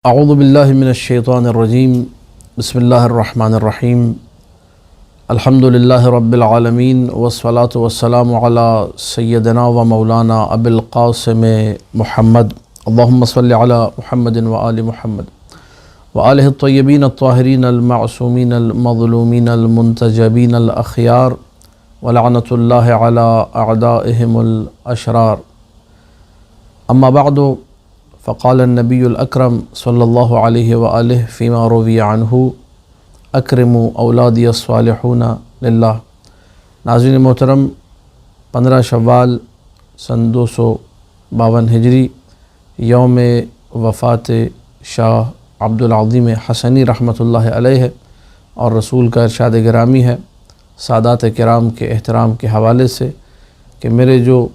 اعوذ باللہ من الشیطان الرجیم بسم اللہ الرحمن الرحیم الحمد للہ رب العالمین والصلاة والسلام علی سیدنا و مولانا ابی القاسم محمد اللہم صلی علی محمد وآل محمد وآلہ الطیبین الطاہرین المعصومین المظلومین المنتجبین الاخیار ولعنۃ اللہ علی اعدائہم الاشرار اما بعد فقال النبی الاکرم صلی اللہ علیہ وآلہ فیما روی عنہ اکرموا اولادی الصالحون للہ۔ ناظرین محترم، 15 شوال سن 252 ہجری یوم وفات شاہ عبدالعظیم حسنی رحمۃ اللہ علیہ اور رسول کا ارشاد گرامی ہے سادات کرام کے احترام کے حوالے سے کہ میرے جو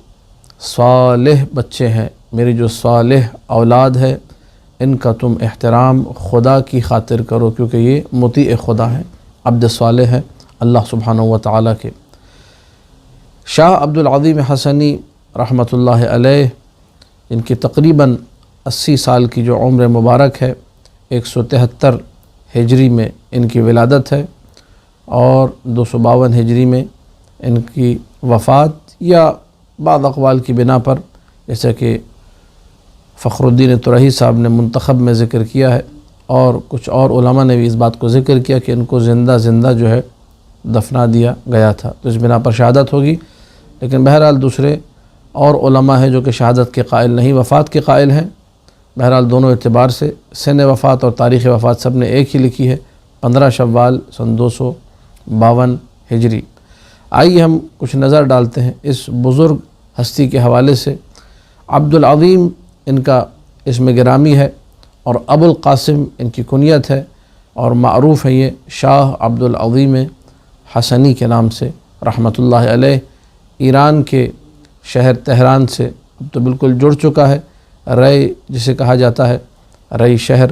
صالح بچے ہیں، میری جو صالح اولاد ہے، ان کا تم احترام خدا کی خاطر کرو، کیونکہ یہ مطیع خدا ہیں، عبد صالح ہیں اللہ سبحانہ و تعالیٰ کے۔ شاہ عبدالعظیم حسنی رحمۃ اللہ علیہ، ان کی تقریباً 80 سال کی جو عمر مبارک ہے، 173 ہجری میں ان کی ولادت ہے اور 252 ہجری میں ان کی وفات، یا بعض اقوال کی بنا پر جیسا کہ فخر الدین ترہی صاحب نے منتخب میں ذکر کیا ہے اور کچھ اور علماء نے بھی اس بات کو ذکر کیا کہ ان کو زندہ جو ہے دفنا دیا گیا تھا، تو اس بنا پر شہادت ہوگی۔ لیکن بہرحال دوسرے اور علماء ہیں جو کہ شہادت کے قائل نہیں، وفات کے قائل ہیں۔ بہرحال دونوں اعتبار سے سن وفات اور تاریخ وفات سب نے ایک ہی لکھی ہے، 15 شوال سن 252 ہجری۔ آئیے ہم کچھ نظر ڈالتے ہیں اس بزرگ ہستی کے حوالے سے۔ عبدالعظیم ان کا اسم گرامی ہے اور ابو القاسم ان کی کنیت ہے، اور معروف ہے یہ شاہ عبدالعظیم حسنی کے نام سے رحمۃ اللہ علیہ۔ ایران کے شہر تہران سے اب تو بالکل جڑ چکا ہے، رے جسے کہا جاتا ہے، رئی شہر،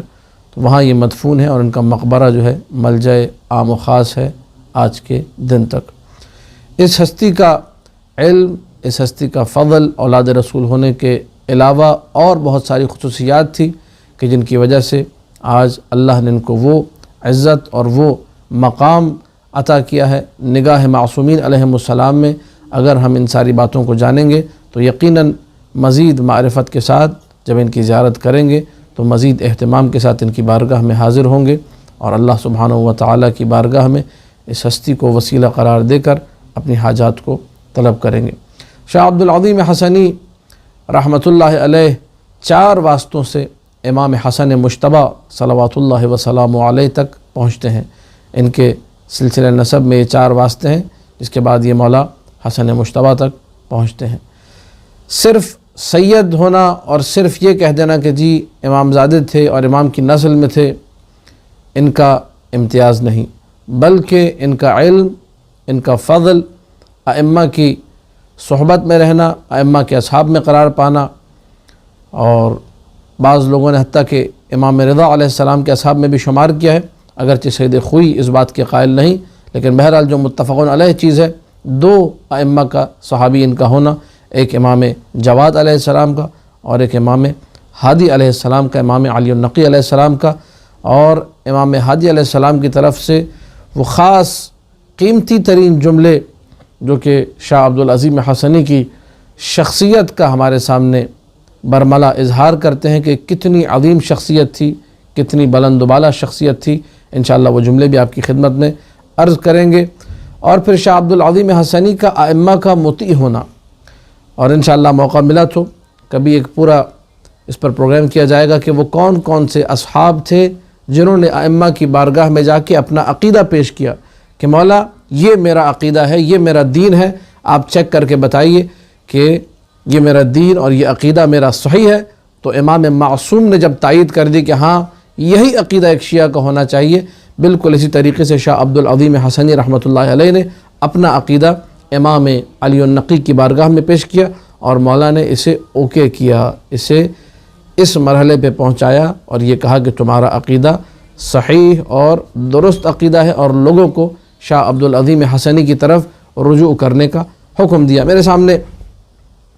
تو وہاں یہ مدفون ہے اور ان کا مقبرہ جو ہے ملجأ عام و خاص ہے آج کے دن تک۔ اس ہستی کا علم، اس ہستی کا فضل، اولاد رسول ہونے کے علاوہ اور بہت ساری خصوصیات تھی کہ جن کی وجہ سے آج اللہ نے ان کو وہ عزت اور وہ مقام عطا کیا ہے نگاہ معصومین علیہم السلام میں۔ اگر ہم ان ساری باتوں کو جانیں گے تو یقیناً مزید معرفت کے ساتھ جب ان کی زیارت کریں گے تو مزید اہتمام کے ساتھ ان کی بارگاہ میں حاضر ہوں گے اور اللہ سبحانہ و تعالیٰ کی بارگاہ میں اس ہستی کو وسیلہ قرار دے کر اپنی حاجات کو طلب کریں گے۔ شاہ عبدالعظیم حسنی رحمۃ اللہ علیہ 4 واسطوں سے امام حسن مجتبیٰ صلوات اللہ وسلام علیہ تک پہنچتے ہیں۔ ان کے سلسلہ نسب میں یہ 4 واسطے ہیں، جس کے بعد یہ مولا حسن مجتبیٰ تک پہنچتے ہیں۔ صرف سید ہونا اور صرف یہ کہہ دینا کہ جی امام زادے تھے اور امام کی نسل میں تھے، ان کا امتیاز نہیں، بلکہ ان کا علم، ان کا فضل، ائمہ کی صحبت میں رہنا، ائمہ کے اصحاب میں قرار پانا، اور بعض لوگوں نے حتیٰ کہ امام رضا علیہ السلام کے اصحاب میں بھی شمار کیا ہے، اگرچہ سید خوئی اس بات کے قائل نہیں، لیکن بہرحال جو متفقون علیہ چیز ہے، 2 ائمہ کا صحابی ان کا ہونا، ایک امام جواد علیہ السلام کا اور ایک امام ہادی علیہ السلام کا، امام علی النقی علیہ السلام کا۔ اور امام ہادی علیہ السلام کی طرف سے وہ خاص قیمتی ترین جملے جو کہ شاہ عبدالعظیم حسنی کی شخصیت کا ہمارے سامنے برملا اظہار کرتے ہیں کہ کتنی عظیم شخصیت تھی، کتنی بلند و بالا شخصیت تھی۔ انشاءاللہ وہ جملے بھی آپ کی خدمت میں عرض کریں گے۔ اور پھر شاہ عبدالعظیم حسنی کا ائمہ کا مطیع ہونا، اور انشاءاللہ موقع ملا تو کبھی ایک پورا اس پر پروگرام کیا جائے گا کہ وہ کون کون سے اصحاب تھے جنہوں نے ائمہ کی بارگاہ میں جا کے اپنا عقیدہ پیش کیا کہ مولا یہ میرا عقیدہ ہے، یہ میرا دین ہے، آپ چیک کر کے بتائیے کہ یہ میرا دین اور یہ عقیدہ میرا صحیح ہے۔ تو امام معصوم نے جب تائید کر دی کہ ہاں یہی عقیدہ ایک شیعہ کا ہونا چاہیے، بالکل اسی طریقے سے شاہ عبدالعظیم حسنی رحمۃ اللہ علیہ نے اپنا عقیدہ امام علی النقی کی بارگاہ میں پیش کیا اور مولا نے اسے اوکے کیا، اسے اس مرحلے پہ پہنچایا اور یہ کہا کہ تمہارا عقیدہ صحیح اور درست عقیدہ ہے، اور لوگوں کو شاہ عبدالعظیم حسنی کی طرف رجوع کرنے کا حکم دیا۔ میرے سامنے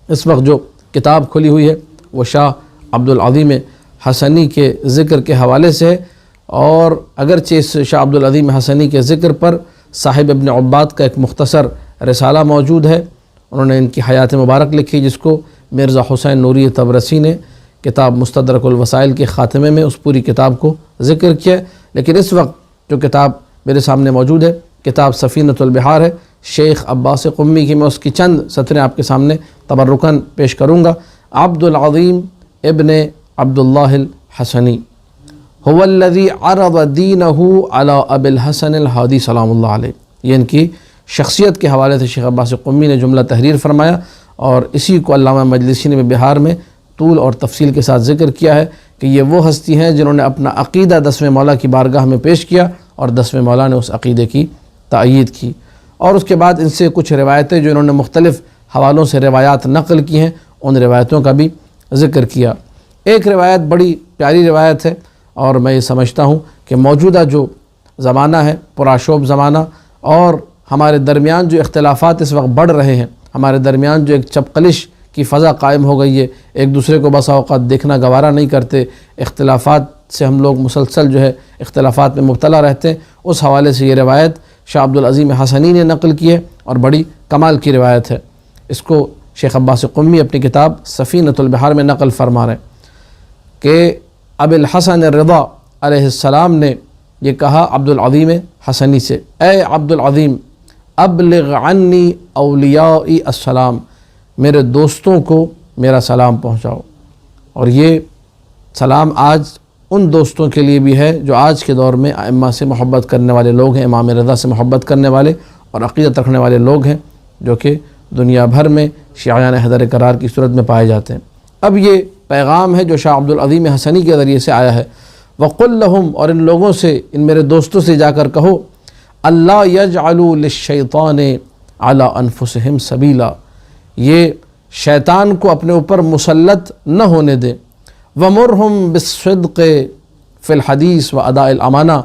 اس وقت جو کتاب کھلی ہوئی ہے وہ شاہ عبدالعظیم حسنی کے ذکر کے حوالے سے، اور اگرچہ اس شاہ عبدالعظیم حسنی کے ذکر پر صاحب ابن عباد کا ایک مختصر رسالہ موجود ہے، انہوں نے ان کی حیات مبارک لکھی، جس کو مرزا حسین نوری طبرسی نے کتاب مستدرک الوسائل کے خاتمے میں اس پوری کتاب کو ذکر کیا، لیکن اس وقت جو کتاب میرے سامنے موجود ہے کتاب سفینۃ البحار ہے، شیخ عباس قمی کی، میں اس کی چند سطریں آپ کے سامنے تبرکاً پیش کروں گا۔ عبدالعظیم ابن عبداللہ الحسنی هو الذي عرض دینه على ابی الحسن الحادی سلام اللہ علیہ، یہ ان کی شخصیت کے حوالے سے شیخ عباس قمی نے جملہ تحریر فرمایا، اور اسی کو علامہ مجلسی نے بہار میں طول اور تفصیل کے ساتھ ذکر کیا ہے کہ یہ وہ ہستی ہیں جنہوں نے اپنا عقیدہ 10ویں مولا کی بارگاہ میں پیش کیا، اور 10ویں مولا نے اس عقیدے کی تائید کی، اور اس کے بعد ان سے کچھ روایتیں جو انہوں نے مختلف حوالوں سے روایات نقل کی ہیں، ان روایتوں کا بھی ذکر کیا۔ ایک روایت بڑی پیاری روایت ہے، اور میں یہ سمجھتا ہوں کہ موجودہ جو زمانہ ہے پرآشوب زمانہ، اور ہمارے درمیان جو اختلافات اس وقت بڑھ رہے ہیں، ہمارے درمیان جو ایک چپقلش کی فضا قائم ہو گئی ہے، ایک دوسرے کو بسا اوقات دیکھنا گوارا نہیں کرتے، اختلافات سے ہم لوگ مسلسل جو ہے اختلافات میں مبتلا رہتے ہیں، اس حوالے سے یہ روایت شاہ عبدالعظیم حسنی نے نقل کی ہے، اور بڑی کمال کی روایت ہے۔ اس کو شیخ عباس قمی اپنی کتاب سفینۃ البحار میں نقل فرما رہے ہیں کہ ابی الحسن الرضا علیہ السلام نے یہ کہا عبدالعظیم حسنی سے، اے عبدالعظیم ابلغ عنی اولیائی السلام، میرے دوستوں کو میرا سلام پہنچاؤ۔ اور یہ سلام آج ان دوستوں کے لیے بھی ہے جو آج کے دور میں ائمہ سے محبت کرنے والے لوگ ہیں، امام رضا سے محبت کرنے والے اور عقیدت رکھنے والے لوگ ہیں، جو کہ دنیا بھر میں شیعیان حیدر کرار کی صورت میں پائے جاتے ہیں۔ اب یہ پیغام ہے جو شاہ عبدالعظیم حسنی کے ذریعے سے آیا ہے، وَقُلْ لَهُمْ، اور ان لوگوں سے، ان میرے دوستوں سے جا کر کہو، اللہ يَجْعَلُوا لِلشَّيْطَانِ عَلَىٰ أَنفُسِهِمْ سَبِيلًا، یہ شیطان کو اپنے اوپر مسلط نہ ہونے دے، وَمُرْهُمْ بِالصِّدْقِ فِي الْحَدِيثِ وَأَدَاءِ الْأَمَانَةِ،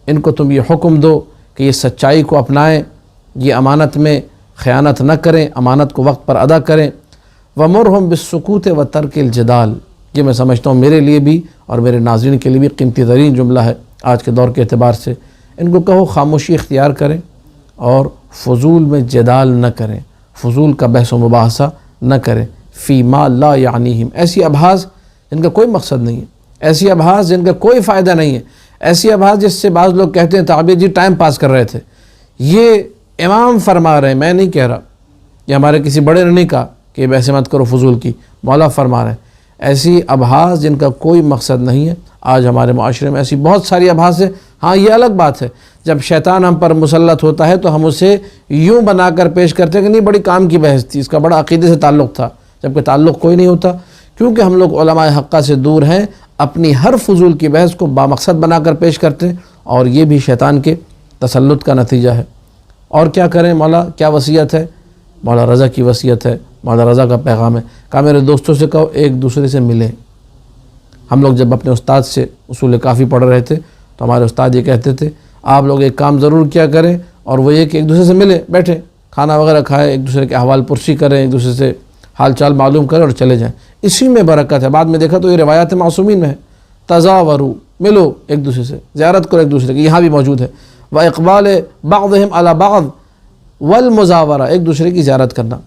ان کو تم یہ حکم دو کہ یہ سچائی کو اپنائیں، یہ امانت میں خیانت نہ کریں، امانت کو وقت پر ادا کریں، وَمُرْهُمْ بِالسُّكُوتِ وَتَرْكِ الْجِدَالِ، یہ میں سمجھتا ہوں میرے لیے بھی اور میرے ناظرین کے لیے بھی قیمتی ترین جملہ ہے آج کے دور کے اعتبار سے۔ ان کو کہو خاموشی اختیار کریں اور فضول میں جدال نہ کریں، فضول کا بحث و مباحثہ نہ کریں، فی ما لا یعنیہم، ایسی ابحاث جن کا کوئی مقصد نہیں ہے، ایسی ابحاث جن کا کوئی فائدہ نہیں ہے، ایسی ابحاث جس سے بعض لوگ کہتے ہیں تعبیر جی ٹائم پاس کر رہے تھے، یہ امام فرما رہے ہیں، میں نہیں کہہ رہا، یہ ہمارے کسی بڑے نے نہیں کہا کہ بحث مت کرو فضول کی، مولا فرما رہے ہیں۔ ایسی ابحاث جن کا کوئی مقصد نہیں ہے، آج ہمارے معاشرے میں ایسی بہت ساری ابحاث ہیں۔ ہاں یہ الگ بات ہے جب شیطان ہم پر مسلط ہوتا ہے تو ہم اسے یوں بنا کر پیش کرتے ہیں کہ نہیں بڑی کام کی بحث تھی، اس کا بڑا عقیدے سے تعلق تھا، جبکہ تعلق کوئی نہیں ہوتا، کیونکہ ہم لوگ علماء حقہ سے دور ہیں، اپنی ہر فضول کی بحث کو بامقصد بنا کر پیش کرتے ہیں، اور یہ بھی شیطان کے تسلط کا نتیجہ ہے۔ اور کیا کریں؟ مولا کیا وصیت ہے؟ مولا رضا کی وصیت ہے، مولا رضا کا پیغام ہے، کہا میرے دوستوں سے کہو ایک دوسرے سے ملیں۔ ہم لوگ جب اپنے استاد سے اصول کافی پڑھ رہے تھے تو ہمارے استاد یہ کہتے تھے آپ لوگ ایک کام ضرور کیا کریں، اور وہ یہ کہ ایک دوسرے سے ملیں، بیٹھیں، کھانا وغیرہ کھائیں، ایک دوسرے کے احوال پرسی کریں، ایک دوسرے سے حال چال معلوم کریں اور چلے جائیں، اسی میں برکت ہے۔ بعد میں دیکھا تو یہ روایات معصومین میں ہے، تزاوروا، ملو ایک دوسرے سے، زیارت کرو ایک دوسرے کی، یہاں بھی موجود ہے، وَإِقْبَالِ بَعْضِهِمْ عَلَى بَعْضٍ والمزاورہ، ایک دوسرے کی زیارت کرنا،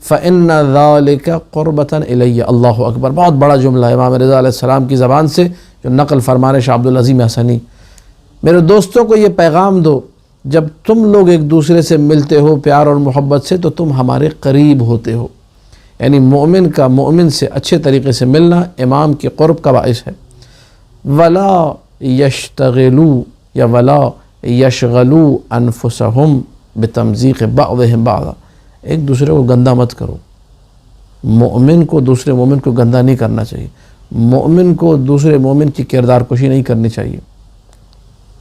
فَإِنَّ ذَلِكَ قُرْبَةً إِلَيَّ، اللہ اکبر، بہت بڑا جملہ ہے امام رضا علیہ السلام کی زبان سے جو نقل فرمانے شاہ عبدالعظیم حسنی، میرے دوستوں کو یہ پیغام دو جب تم لوگ ایک دوسرے سے ملتے ہو پیار اور محبت سے تو تم ہمارے قریب ہوتے ہو، یعنی مومن کا مومن سے اچھے طریقے سے ملنا امام کے قرب کا باعث ہے۔ وَلَا يَشْتَغِلُوا یا وَلَا يَشْغَلُوا أَنفُسَهُمْ بِتَمْزِيقِ بَعْضِهِمْ بَعْضًا، ایک دوسرے کو گندہ مت کرو، مومن کو دوسرے مومن کو گندہ نہیں کرنا چاہیے، مومن کو دوسرے مومن کی کردار کشی نہیں کرنی چاہیے۔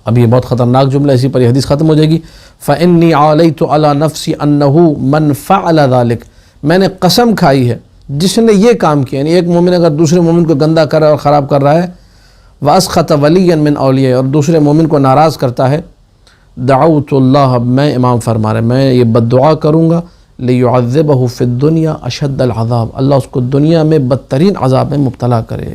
اب یہ بہت خطرناک جملہ، اسی پر یہ حدیث ختم ہو جائے گی، فَإِنِّي عَلَيْتُ عَلَى نَفْسِي أَنَّهُ مَنْ فَعَلَ ذَلِكَ، میں نے قسم کھائی ہے جس نے یہ کام کیا، یعنی ایک مومن اگر دوسرے مومن کو گندہ کر رہا ہے اور خراب کر رہا ہے، وَأَسْخَطَ وَلِيًّا مِنْ أَوْلِيَائِهِ، اور دوسرے مومن کو ناراض کرتا ہے، دعوت اللہ، میں امام فرما رہے میں یہ بد دعا کروں گا، لِيُعَذِّبَهُ فِي الدُّنْيَا أَشَدَّ الْعَذَابِ، اللہ اس کو دنیا میں بدترین عذاب میں مبتلا کرے،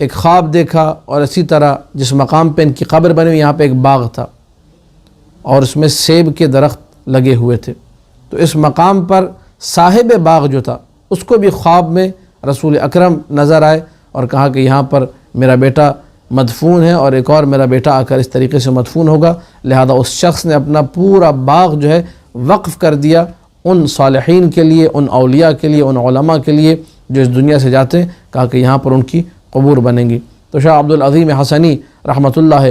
ایک خواب دیکھا اور اسی طرح جس مقام پہ ان کی قبر بنی ہوئی یہاں پہ ایک باغ تھا اور اس میں سیب کے درخت لگے ہوئے تھے، تو اس مقام پر صاحب باغ جو تھا اس کو بھی خواب میں رسول اکرم نظر آئے اور کہا کہ یہاں پر میرا بیٹا مدفون ہے اور ایک اور میرا بیٹا آ کر اس طریقے سے مدفون ہوگا، لہذا اس شخص نے اپنا پورا باغ جو ہے وقف کر دیا ان صالحین کے لیے، ان اولیاء کے لیے، ان علماء کے لیے جو اس دنیا سے جاتے ہیں، کہا کہ یہاں پر ان کی قبور بنیں گی۔ تو شاہ عبدالعظیم حسنی رحمۃ اللہ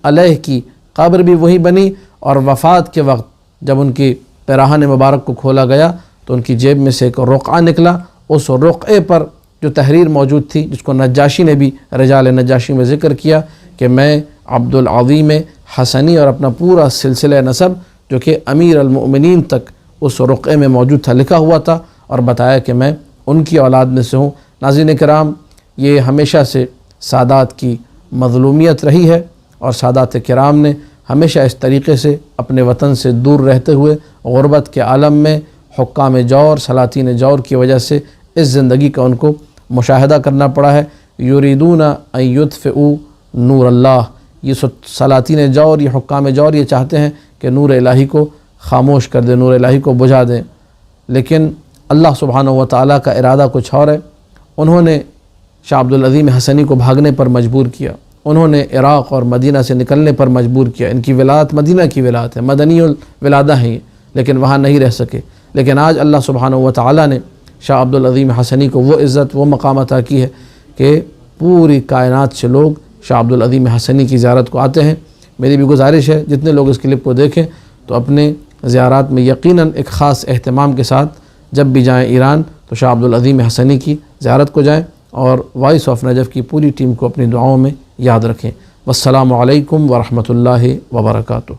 علیہ کی قبر بھی وہی بنی، اور وفات کے وقت جب ان کی پیراہن مبارک کو کھولا گیا تو ان کی جیب میں سے ایک رقعہ نکلا، اس رقعے پر جو تحریر موجود تھی جس کو نجاشی نے بھی رجال نجاشی میں ذکر کیا کہ میں عبدالعظیم حسنی اور اپنا پورا سلسلہ نسب جو کہ امیر المؤمنین تک اس رقعے میں موجود تھا لکھا ہوا تھا، اور بتایا کہ میں ان کی اولاد میں سے ہوں۔ ناظرین کرام، یہ ہمیشہ سے سادات کی مظلومیت رہی ہے، اور سادات کرام نے ہمیشہ اس طریقے سے اپنے وطن سے دور رہتے ہوئے غربت کے عالم میں حکام جور، سلاطین جور کی وجہ سے اس زندگی کا ان کو مشاہدہ کرنا پڑا ہے۔ یریدون ان یطفئوا نور اللہ، یہ سلاطین جور، یہ حکام جور یہ چاہتے ہیں کہ نور الہی کو خاموش کر دیں، نور الہی کو بجھا دیں، لیکن اللہ سبحانہ و تعالیٰ کا ارادہ کچھ اور ہے۔ انہوں نے شاہ عبدالعظیم حسنی کو بھاگنے پر مجبور کیا، انہوں نے عراق اور مدینہ سے نکلنے پر مجبور کیا۔ ان کی ولادت مدینہ کی ولادت ہے، مدنی الولادہ ہیں یہ، لیکن وہاں نہیں رہ سکے۔ لیکن آج اللہ سبحانہ و تعالیٰ نے شاہ عبدالعظیم حسنی کو وہ عزت، وہ مقام عطا کی ہے کہ پوری کائنات سے لوگ شاہ عبدالعظیم حسنی کی زیارت کو آتے ہیں۔ میری بھی گزارش ہے جتنے لوگ اس کلپ کو دیکھیں تو اپنے زیارات میں یقیناً ایک خاص اہتمام کے ساتھ جب بھی جائیں ایران تو شاہ عبدالعظیم حسنی کی زیارت کو جائیں، اور وائس آف نجف کی پوری ٹیم کو اپنی دعاؤں میں یاد رکھیں۔ والسلام علیکم ورحمۃ اللہ وبرکاتہ۔